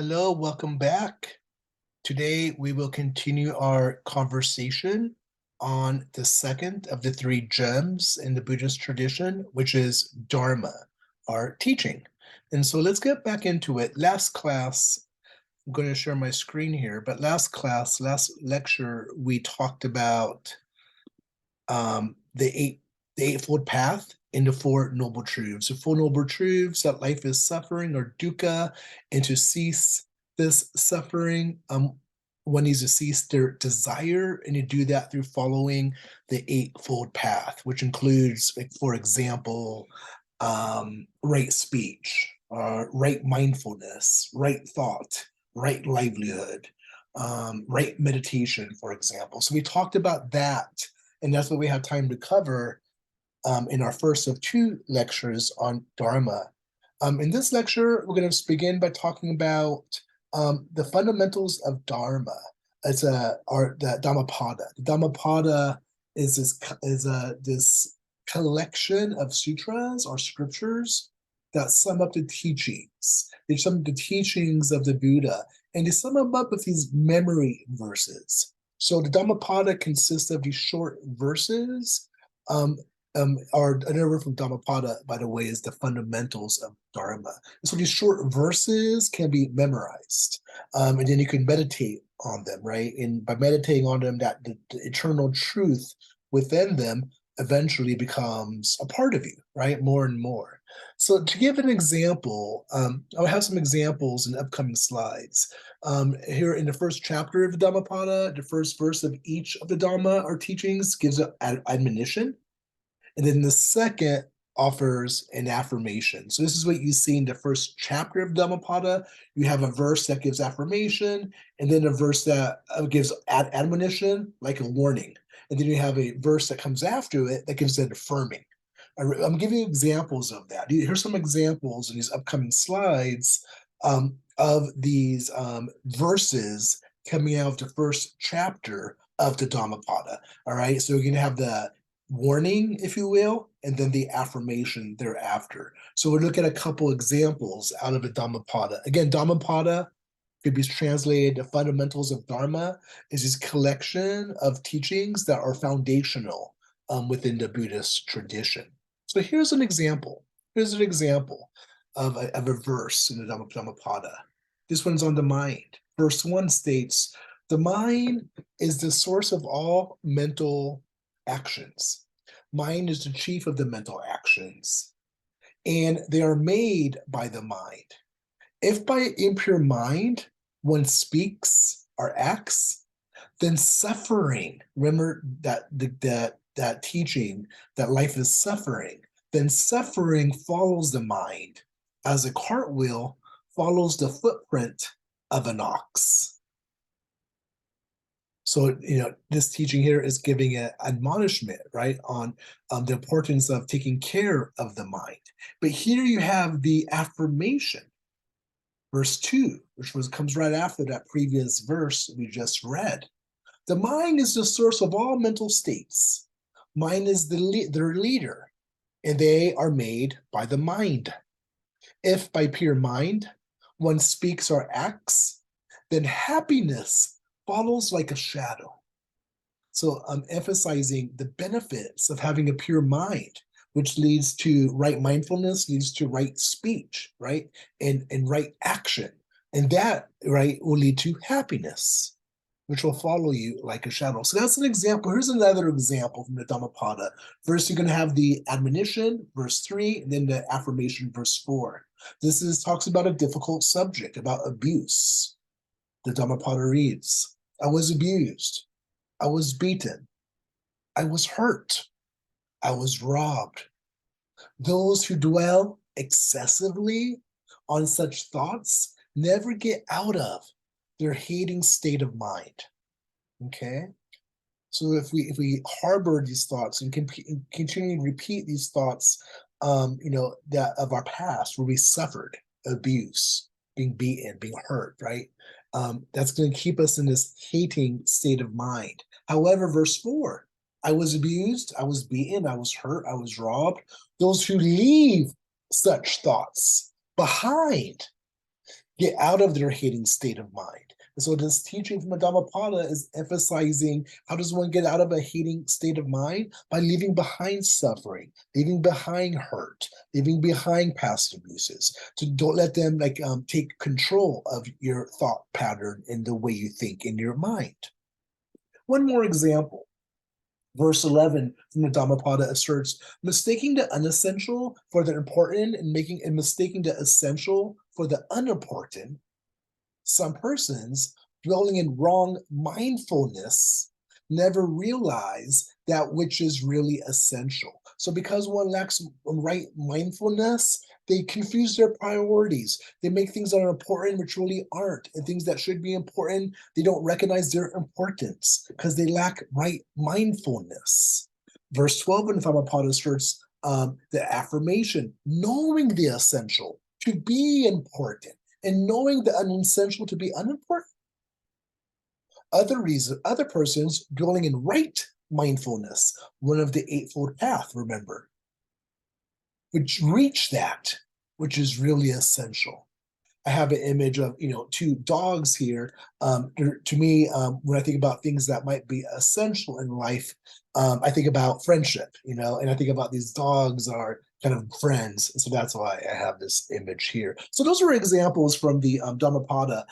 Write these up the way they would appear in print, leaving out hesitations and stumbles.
Hello, welcome back. Today we will continue our conversation on the second of the three gems in the Buddhist tradition, which is Dharma, our teaching. And so let's get back into it. Last class, I'm going to share my screen here, but last lecture, we talked about the Eightfold Path into Four Noble Truths. The Four Noble Truths that life is suffering or dukkha, and to cease this suffering, one needs to cease their desire, and to do that through following the Eightfold Path, which includes, like, for example, right speech, right mindfulness, right thought, right livelihood, right meditation, for example. So we talked about that, and that's what we have time to cover in our first of two lectures on Dharma. In this lecture, we're going to begin by talking about the fundamentals of Dharma. The Dhammapada. The Dhammapada is this collection of sutras or scriptures that sum up the teachings. They sum up the teachings of the Buddha, and they sum them up with these memory verses. So the Dhammapada consists of these short verses. Or another word from Dhammapada, by the way, is the fundamentals of Dharma. So these short verses can be memorized, and then you can meditate on them, right? And by meditating on them, that the eternal truth within them eventually becomes a part of you, right? More and more. So to give an example, I'll have some examples in upcoming slides. Here in the first chapter of the Dhammapada, the first verse of each of the Dhamma or teachings gives an admonition. And then the second offers an affirmation. So this is what you see in the first chapter of Dhammapada. You have a verse that gives affirmation, and then a verse that gives admonition, like a warning. And then you have a verse that comes after it that gives an affirming. I'm giving you examples of that. Here's some examples in these upcoming slides of these verses coming out of the first chapter of the Dhammapada. All right, so you're going to have the warning, if you will, and then the affirmation thereafter. So we'll look at a couple examples out of the Dhammapada. Again, Dhammapada could be translated the fundamentals of Dharma is this collection of teachings that are foundational within the Buddhist tradition. So here's an example. Here's an example of a verse in the Dhammapada. This one's on the mind. Verse 1 states, "The mind is the source of all mental actions. Mind is the chief of the mental actions, and they are made by the mind. If by impure mind one speaks or acts, then suffering," remember that teaching that life is suffering, then suffering follows the mind as a cartwheel follows the footprint of an ox. So, this teaching here is giving an admonishment, right, on the importance of taking care of the mind. But here you have the affirmation, verse 2, which comes right after that previous verse we just read. The mind is the source of all mental states. Mind is their leader, and they are made by the mind. If by pure mind one speaks or acts, then happiness follows like a shadow. So I'm emphasizing the benefits of having a pure mind, which leads to right mindfulness, leads to right speech, right? And right action. And that, right, will lead to happiness, which will follow you like a shadow. So that's an example. Here's another example from the Dhammapada. First, you're going to have the admonition, verse 3, and then the affirmation, verse 4. This talks about a difficult subject, about abuse. The Dhammapada reads, "I was abused. I was beaten. I was hurt. I was robbed. Those who dwell excessively on such thoughts never get out of their hating state of mind." Okay? So if we harbor these thoughts and continue to repeat these thoughts, that of our past where we suffered abuse, being beaten, being hurt, right? That's going to keep us in this hating state of mind. However, verse 4, "I was abused, I was beaten, I was hurt, I was robbed. Those who leave such thoughts behind get out of their hating state of mind. And so this teaching from the Dhammapada is emphasizing how does one get out of a hating state of mind? By leaving behind suffering, leaving behind hurt, leaving behind past abuses. So don't let them take control of your thought pattern and the way you think in your mind. One more example. Verse 11 from the Dhammapada asserts, mistaking the unessential for the important and mistaking the essential for the unimportant, some persons dwelling in wrong mindfulness never realize that which is really essential. So because one lacks right mindfulness, they confuse their priorities. They make things that are important which really aren't, and things that should be important, they don't recognize their importance because they lack right mindfulness. Verse 12 in the Dhammapada asserts the affirmation, knowing the essential to be important and knowing the unessential to be unimportant. Other persons dwelling in right mindfulness, one of the Eightfold Path, remember, which reach that which is really essential. I have an image of two dogs here. To me, when I think about things that might be essential in life, I think about friendship, and I think about these dogs are kind of friends. So that's why I have this image here. So those were examples from the Dhammapada,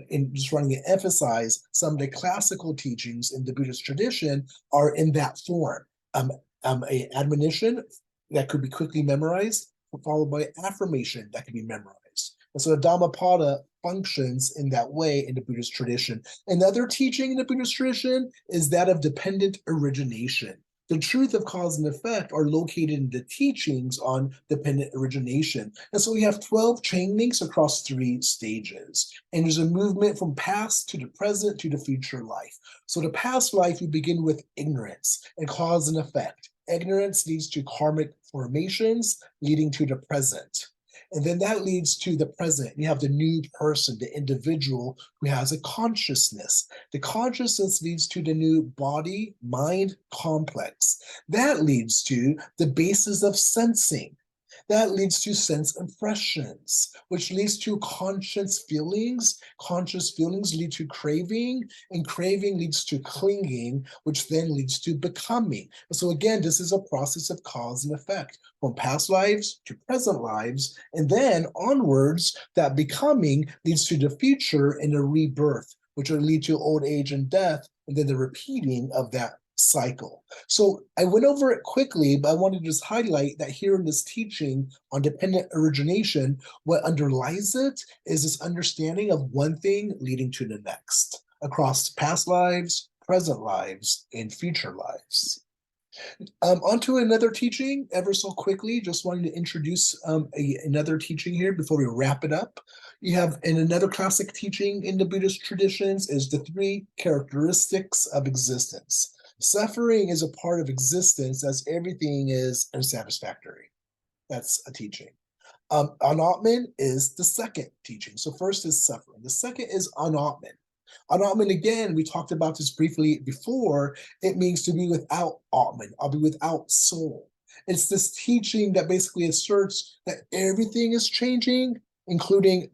in just wanting to emphasize some of the classical teachings in the Buddhist tradition are in that form. A admonition that could be quickly memorized, followed by affirmation that can be memorized. And so the Dhammapada functions in that way in the Buddhist tradition. Another teaching in the Buddhist tradition is that of dependent origination. The truth of cause and effect are located in the teachings on dependent origination. And so we have 12 chain links across 3 stages. And there's a movement from past to the present to the future life. So the past life, we begin with ignorance and cause and effect. Ignorance leads to karmic formations, leading to the present. And then that leads to the present. You have the new person, the individual who has a consciousness. The consciousness leads to the new body, mind complex. That leads to the basis of sensing. That leads to sense impressions, which leads to conscious feelings. Conscious feelings lead to craving, and craving leads to clinging, which then leads to becoming. So again, this is a process of cause and effect from past lives to present lives, and then onwards, that becoming leads to the future and a rebirth, which will lead to old age and death, and then the repeating of that cycle. So I went over it quickly, but I wanted to just highlight that here in this teaching on dependent origination, what underlies it is this understanding of one thing leading to the next across past lives, present lives, and future lives. Onto another teaching, ever so quickly, just wanting to introduce another teaching here before we wrap it up. You have, in another classic teaching in the Buddhist traditions, is the 3 characteristics of existence. Suffering is a part of existence as everything is unsatisfactory. That's a teaching. Anatman is the second teaching. So first is suffering. The second is anatman. Anatman, again, we talked about this briefly before. It means to be without Atman. I'll be without soul. It's this teaching that basically asserts that everything is changing, including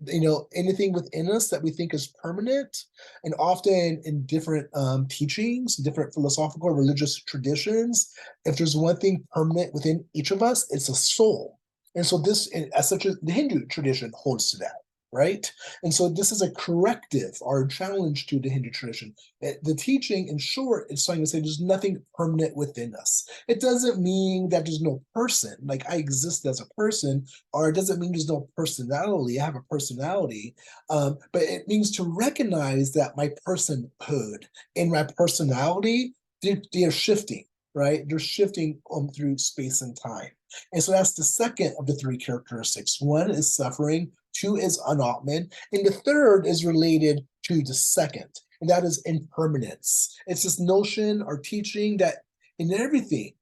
anything within us that we think is permanent. And often in different teachings, different philosophical religious traditions, if there's one thing permanent within each of us, it's a soul. And so this, as such as the Hindu tradition holds to that, right? And so this is a corrective or a challenge to the Hindu tradition. The teaching, in short, is trying to say there's nothing permanent within us. It doesn't mean that there's no person, like I exist as a person, or it doesn't mean there's no personality. I have a personality, but it means to recognize that my personhood and my personality, they're shifting, right? They're shifting through space and time. And so that's the second of the 3 characteristics. 1 is suffering, 2 is anatman, and the third is related to the second, and that is impermanence. It's this notion or teaching that in everything,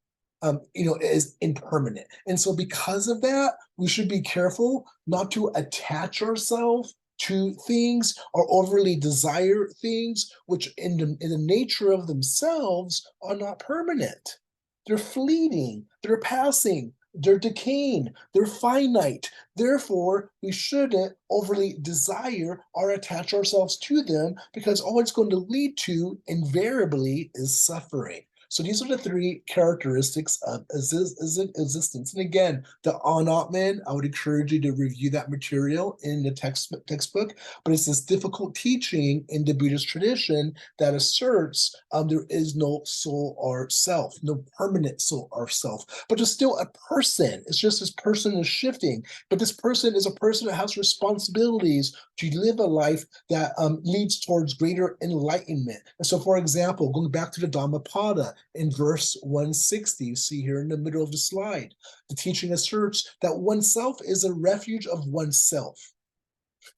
is impermanent. And so because of that, we should be careful not to attach ourselves to things or overly desire things, which in the nature of themselves are not permanent. They're fleeting, they're passing, they're decaying, they're finite. Therefore, we shouldn't overly desire or attach ourselves to them because all it's going to lead to invariably is suffering. So these are the three characteristics of existence. And again, the Anatman, I would encourage you to review that material in the textbook, but it's this difficult teaching in the Buddhist tradition that asserts there is no soul or self, no permanent soul or self, but there's still a person. It's just this person is shifting, but this person is a person that has responsibilities to live a life that leads towards greater enlightenment. And so, for example, going back to the Dhammapada, in verse 160, you see here in the middle of the slide, the teaching asserts that oneself is a refuge of oneself.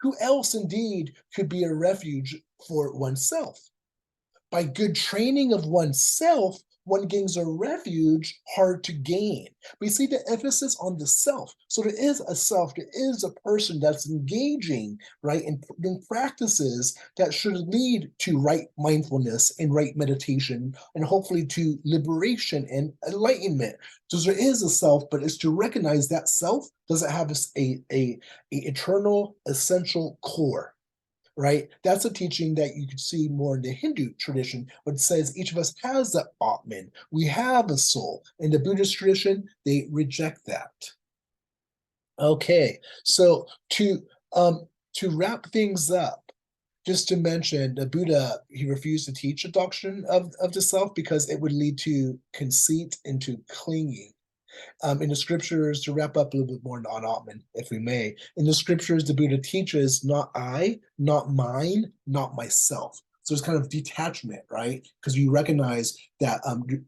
Who else indeed could be a refuge for oneself? By good training of oneself, one gains a refuge hard to gain. We see the emphasis on the self. So there is a self, there is a person that's engaging, right, in practices that should lead to right mindfulness and right meditation, and hopefully to liberation and enlightenment. So there is a self, but it's to recognize that self doesn't have a eternal, essential core, right? That's a teaching that you could see more in the Hindu tradition, but it says each of us has the Atman. We have a soul. In the Buddhist tradition, they reject that. Okay, so to wrap things up, just to mention, the Buddha, he refused to teach a doctrine of the self because it would lead to conceit and to clinging. In the scriptures, to wrap up a little bit more on Atman, if we may, in the scriptures, the Buddha teaches not I, not mine, not myself. So it's kind of detachment, right? Because you recognize that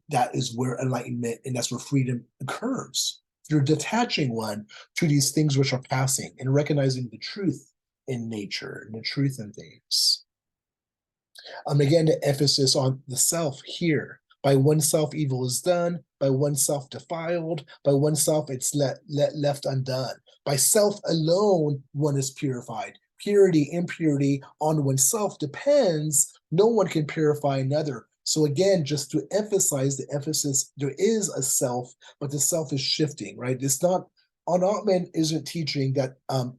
that is where enlightenment and that's where freedom occurs. You're detaching one to these things which are passing and recognizing the truth in nature and the truth in things. Again, the emphasis on the self here. By oneself, evil is done. By oneself, defiled. By oneself, it's left undone. By self alone, one is purified. Purity, impurity on oneself depends. No one can purify another. So again, just to emphasize the emphasis, there is a self, but the self is shifting, right? It's not, Anatman isn't teaching that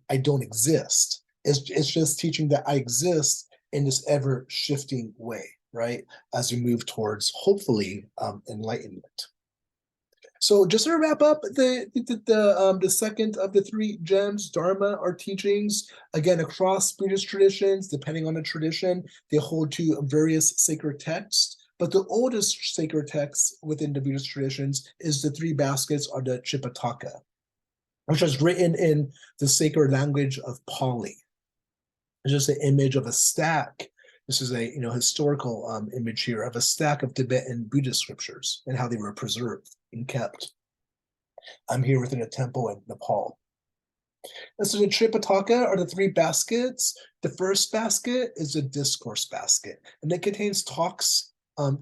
I don't exist. It's just teaching that I exist in this ever shifting way, right? As we move towards hopefully enlightenment. So just to wrap up the second of the three gems, Dharma, are teachings, again, across Buddhist traditions, depending on the tradition, they hold to various sacred texts. But the oldest sacred text within the Buddhist traditions is the three baskets or the Tripitaka, which was written in the sacred language of Pali. It's just an image of a stack. This is a historical image here of a stack of Tibetan Buddhist scriptures and how they were preserved and kept. I'm here within a temple in Nepal. And so the Tripitaka are the three baskets. The first basket is a discourse basket, and it contains talks,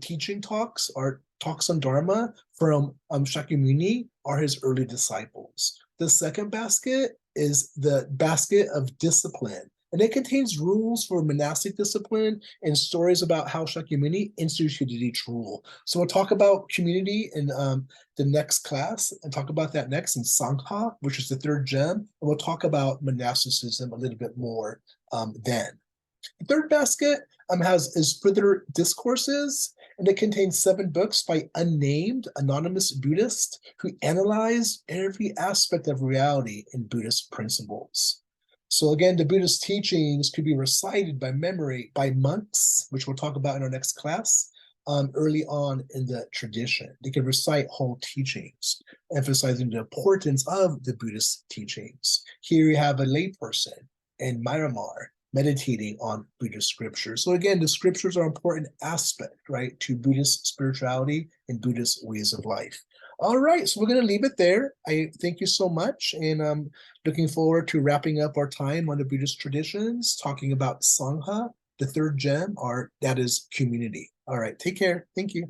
teaching talks, or talks on Dharma from Shakyamuni or his early disciples. The second basket is the basket of discipline, and it contains rules for monastic discipline and stories about how Shakyamuni instituted each rule. So we'll talk about community in the next class and talk about that next in Sangha, which is the third gem. And we'll talk about monasticism a little bit more then. The third basket is further discourses, and it contains 7 books by unnamed anonymous Buddhists who analyze every aspect of reality in Buddhist principles. So again, the Buddhist teachings could be recited by memory by monks, which we'll talk about in our next class, early on in the tradition. They can recite whole teachings, emphasizing the importance of the Buddhist teachings. Here you have a layperson in Myanmar meditating on Buddhist scriptures. So again, the scriptures are an important aspect, right, to Buddhist spirituality and Buddhist ways of life. All right, so we're going to leave it there. I thank you so much, and I'm looking forward to wrapping up our time on the Buddhist traditions, talking about Sangha, the third gem, or that is community. All right, take care. Thank you.